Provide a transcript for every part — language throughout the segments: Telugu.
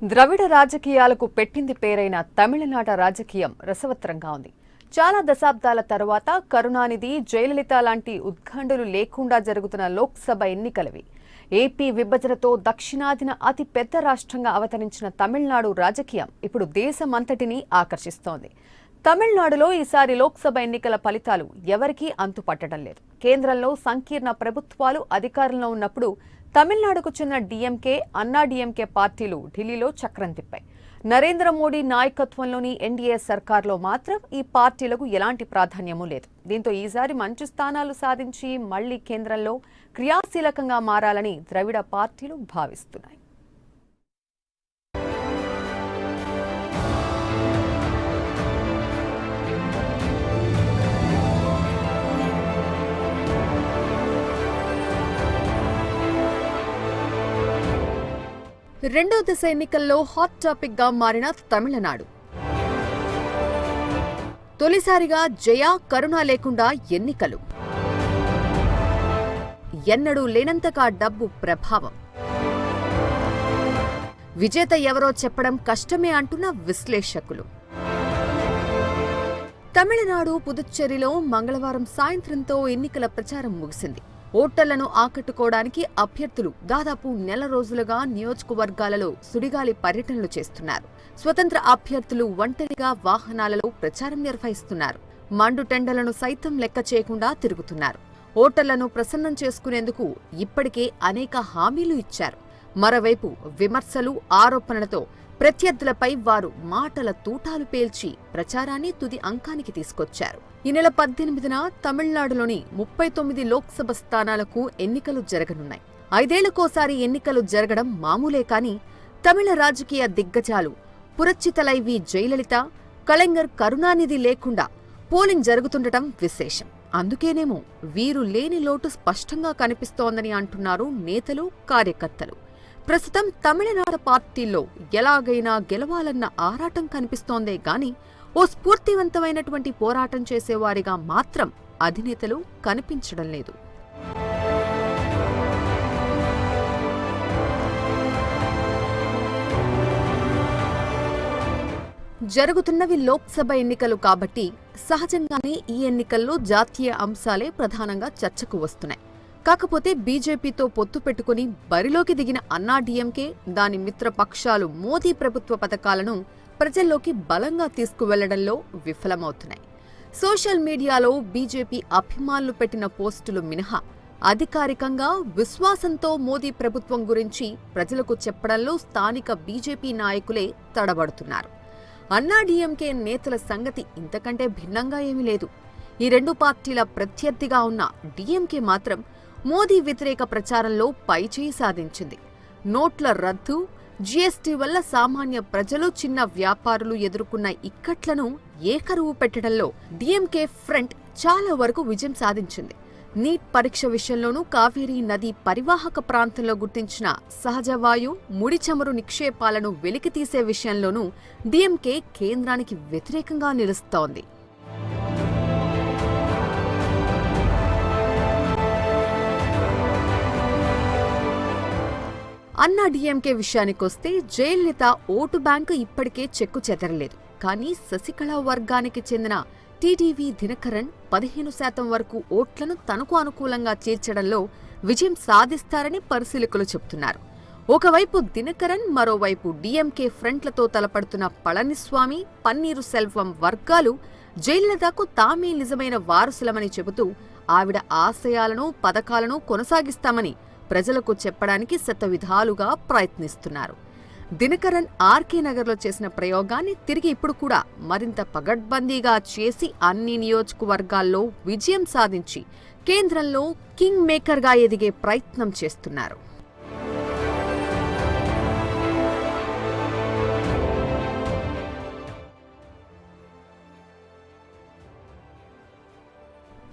ద్రవిడ రాజకీయాలకు పెట్టింది పేరైన తమిళనాట రాజకీయం రసవత్తరంగా ఉంది. చాలా దశాబ్దాల తర్వాత కరుణానిధి, జయలలిత లాంటి ఉద్కండులు లేకుండా జరుగుతున్న లోక్సభ ఎన్నికలవి. ఏపీ విభజనతో దక్షిణాదిన అతి పెద్ద రాష్ట్రంగా అవతరించిన తమిళనాడు రాజకీయం ఇప్పుడు దేశమంతటినీ ఆకర్షిస్తోంది. తమిళనాడులో ఈసారి లోక్సభ ఎన్నికల ఫలితాలు ఎవరికీ అంతుపట్టడం లేదు. కేంద్రంలో సంకీర్ణ ప్రభుత్వాలు అధికారంలో ఉన్నప్పుడు తమిళనాడుకు చెందిన డీఎంకే, అన్నా డీఎంకే పార్టీలు ఢిల్లీలో చక్రం తిప్పాయి. నరేంద్ర మోడీ నాయకత్వంలోని ఎన్డీఏ సర్కార్లో మాత్రం ఈ పార్టీలకు ఎలాంటి ప్రాధాన్యమూ లేదు. దీంతో ఈసారి మంచి స్థానాలు సాధించి మళ్లీ కేంద్రంలో క్రియాశీలకంగా మారాలని ద్రవిడ పార్టీలు భావిస్తున్నాయి. రెండో దశ ఎన్నికల్లో హాట్ టాపిక్ గా మారిన తమిళనాడు. తొలిసారిగా జయ, కరుణ లేకుండా ఎన్నికలు. ఎన్నడూ లేనంతగా డబ్బు ప్రభావం. విజేత ఎవరో చెప్పడం కష్టమే అంటున్న విశ్లేషకులు. తమిళనాడు, పుదుచ్చేరిలో మంగళవారం సాయంత్రంతో ఎన్నికల ప్రచారం ముగిసింది. ఓటర్లను ఆకట్టుకోవడానికి అభ్యర్థులు దాదాపు నెల రోజులుగా నియోజకవర్గాలలో సుడిగాలి పర్యటనలు చేస్తున్నారు. స్వతంత్ర అభ్యర్థులు ఒంటరిగా వాహనాలలో ప్రచారం నిర్వహిస్తున్నారు. మండుటెండలను సైతం లెక్క చేయకుండా తిరుగుతున్నారు. ఓటర్లను ప్రసన్నం చేసుకునేందుకు ఇప్పటికే అనేక హామీలు ఇచ్చారు. మరోవైపు విమర్శలు, ఆరోపణలతో ప్రత్యర్థులపై వారు మాటల తూటాలు పేల్చి ప్రచారాన్ని తుది అంకానికి తీసుకొచ్చారు. ఈ నెల 18న తమిళనాడులోని 39 లోక్సభ స్థానాలకు ఎన్నికలు జరగనున్నాయి. 5 ఏళ్లకోసారి ఎన్నికలు జరగడం మామూలే కానీ తమిళ రాజకీయ దిగ్గజాలు పురచ్చితలైవి జయలలిత, కళింగర్, కరుణానిధి లేకుండా పోలింగ్ జరుగుతుండటం విశేషం. అందుకేనేమో వీరు లేని లోటు స్పష్టంగా కనిపిస్తోందని అంటున్నారు నేతలు, కార్యకర్తలు. ప్రస్తుతం తమిళనాడు పార్టీల్లో ఎలాగైనా గెలవాలన్న ఆరాటం కనిపిస్తోందే గాని ఓ స్ఫూర్తివంతమైనటువంటి పోరాటం చేసేవారిగా మాత్రం అధినేతలు కనిపించడం లేదు. జరుగుతున్నవి లోక్సభ ఎన్నికలు కాబట్టి సహజంగానే ఈ ఎన్నికల్లో జాతీయ అంశాలే ప్రధానంగా చర్చకు వస్తున్నాయి. కాకపోతే బీజేపీతో పొత్తు పెట్టుకుని బరిలోకి దిగిన అన్నా డీఎంకే, దాని మిత్రపక్షాలు మోదీ ప్రభుత్వ పథకాలను ప్రజల్లోకి బలంగా తీసుకువెళ్లడంలో విఫలమవుతున్నాయి. సోషల్ మీడియాలో బీజేపీ అభిమానులు పెట్టిన పోస్టులు మినహా అధికారికంగా విశ్వాసంతో మోదీ ప్రభుత్వం గురించి ప్రజలకు చెప్పడంలో స్థానిక బీజేపీ నాయకులే తడబడుతున్నారు. అన్నా డీఎంకే నేతల సంగతి ఇంతకంటే భిన్నంగా ఏమీ లేదు. ఈ రెండు పార్టీల ప్రత్యర్థిగా ఉన్న డీఎంకే మాత్రం మోదీ వ్యతిరేక ప్రచారంలో పైచేయి సాధించింది. నోట్ల రద్దు, జీఎస్టీ వల్ల సామాన్య ప్రజలు, చిన్న వ్యాపారులు ఎదుర్కొన్న ఇక్కట్లను ఏకరువు పెట్టడంలో డీఎంకే ఫ్రంట్ చాలా వరకు విజయం సాధించింది. నీట్ పరీక్ష విషయంలోనూ కావేరీ నది పరివాహక ప్రాంతంలో గుర్తించిన సహజవాయు, ముడి చమురు నిక్షేపాలను వెలికితీసే విషయంలోనూ డీఎంకే కేంద్రానికి వ్యతిరేకంగా నిలుస్తోంది. అన్నా డీఎంకే విషయానికొస్తే జయలలిత ఓటు బ్యాంకు ఇప్పటికే చెక్కు చెదరలేదు. కానీ శశికళ వర్గానికి చెందిన టీటీవీ దినకరన్ 15% వరకు ఓట్లను తనకు అనుకూలంగా చేర్చడంలో విజయం సాధిస్తారని పరిశీలకులు చెబుతున్నారు. ఒకవైపు దినకరన్, మరోవైపు డీఎంకే ఫ్రంట్లతో తలపడుతున్న పళనిస్వామి, పన్నీరు సెల్వం వర్గాలు జయలలితకు తామే నిజమైన వారసులమని చెబుతూ ఆవిడ ఆశయాలను, పథకాలను కొనసాగిస్తామని ప్రజలకు చెప్పడానికి శతవిధాలుగా ప్రయత్నిస్తున్నారు. దినకరన్ ఆర్కే నగర్లో చేసిన ప్రయోగాన్ని తిరిగి ఇప్పుడు కూడా మరింత పగడ్బందీగా చేసి అన్ని నియోజకవర్గాల్లో విజయం సాధించి కేంద్రంలో కింగ్ మేకర్గా ఎదిగే ప్రయత్నం చేస్తున్నారు.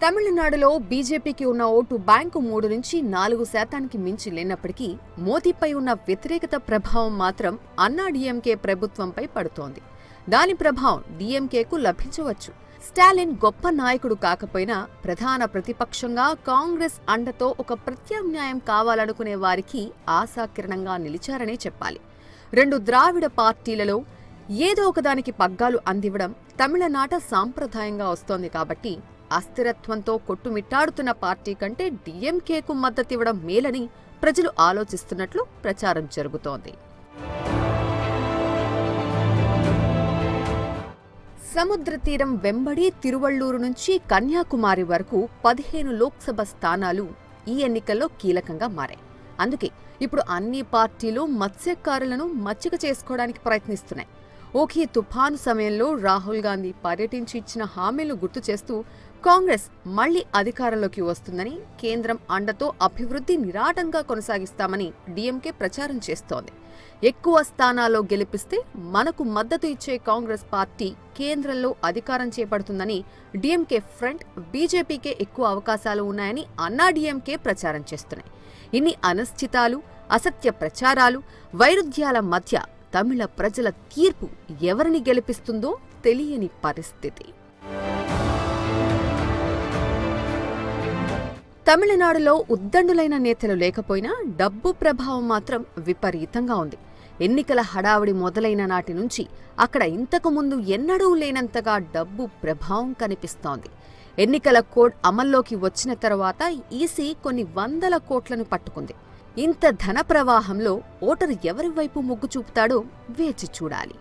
తమిళనాడులో బీజేపీకి ఉన్న ఓటు బ్యాంకు 3 నుంచి 4% మించి లేనప్పటికీ మోదీపై ఉన్న వ్యతిరేకత ప్రభావం మాత్రం అన్నా డీఎంకే ప్రభుత్వంపై పడుతోంది. దాని ప్రభావం డీఎంకేకు లభించవచ్చు. స్టాలిన్ గొప్ప నాయకుడు కాకపోయినా ప్రధాన ప్రతిపక్షంగా కాంగ్రెస్ అండతో ఒక ప్రత్యామ్నాయం కావాలనుకునే వారికి ఆశాకిరణంగా నిలిచారనే చెప్పాలి. రెండు ద్రావిడ పార్టీలలో ఏదో ఒకదానికి పగ్గాలు అందివ్వడం తమిళనాట సాంప్రదాయంగా వస్తోంది కాబట్టి అస్థిరత్వంతో కొట్టుమిట్టాడుతున్న పార్టీ కంటే డీఎంకేకు మద్దతివ్వడం మేలని ప్రజలు ఆలోచిస్తున్నట్లు ప్రచారం జరుగుతోంది. సముద్ర తీరం వెంబడి తిరువళ్లూరు నుంచి కన్యాకుమారి వరకు 15 లోక్సభ స్థానాలు ఈ ఎన్నికల్లో కీలకంగా మారాయి. అందుకే ఇప్పుడు అన్ని పార్టీలు మత్స్యకారులను మచ్చిక చేసుకోవడానికి ప్రయత్నిస్తున్నాయి. ఓఖీ తుఫాను సమయంలో రాహుల్ గాంధీ పర్యటించి ఇచ్చిన హామీలు గుర్తు చేస్తూ కాంగ్రెస్ మళ్లీ అధికారంలోకి వస్తుందని, కేంద్రం అండతో అభివృద్ధి నిరాటంగా కొనసాగిస్తామని డీఎంకే ప్రచారం చేస్తోంది. ఎక్కువ స్థానాల్లో గెలిపిస్తే మనకు మద్దతు ఇచ్చే కాంగ్రెస్ పార్టీ కేంద్రంలో అధికారం చేపడుతుందని డీఎంకే ఫ్రంట్, బీజేపీకే ఎక్కువ అవకాశాలు ఉన్నాయని అన్నాడీఎంకే ప్రచారం చేస్తున్నాయి. ఇన్ని అనిశ్చితాలు, అసత్య ప్రచారాలు, వైరుధ్యాల మధ్య తమిళ ప్రజల తీర్పు ఎవరిని గెలిపిస్తుందో తెలియని పరిస్థితి. తమిళనాడులో ఉద్దండులైన నేతలు లేకపోయినా డబ్బు ప్రభావం మాత్రం విపరీతంగా ఉంది. ఎన్నికల హడావుడి మొదలైన నాటి నుంచి అక్కడ ఇంతకు ముందు ఎన్నడూ లేనంతగా డబ్బు ప్రభావం కనిపిస్తోంది. ఎన్నికల కోడ్ అమల్లోకి వచ్చిన తర్వాత ఈసీ కొన్ని వందల కోట్లను పట్టుకుంది. ఇంత ధన ప్రవాహంలో ఓటరు ఎవరి వైపు మొగ్గు చూపుతాడో వేచి చూడాలి.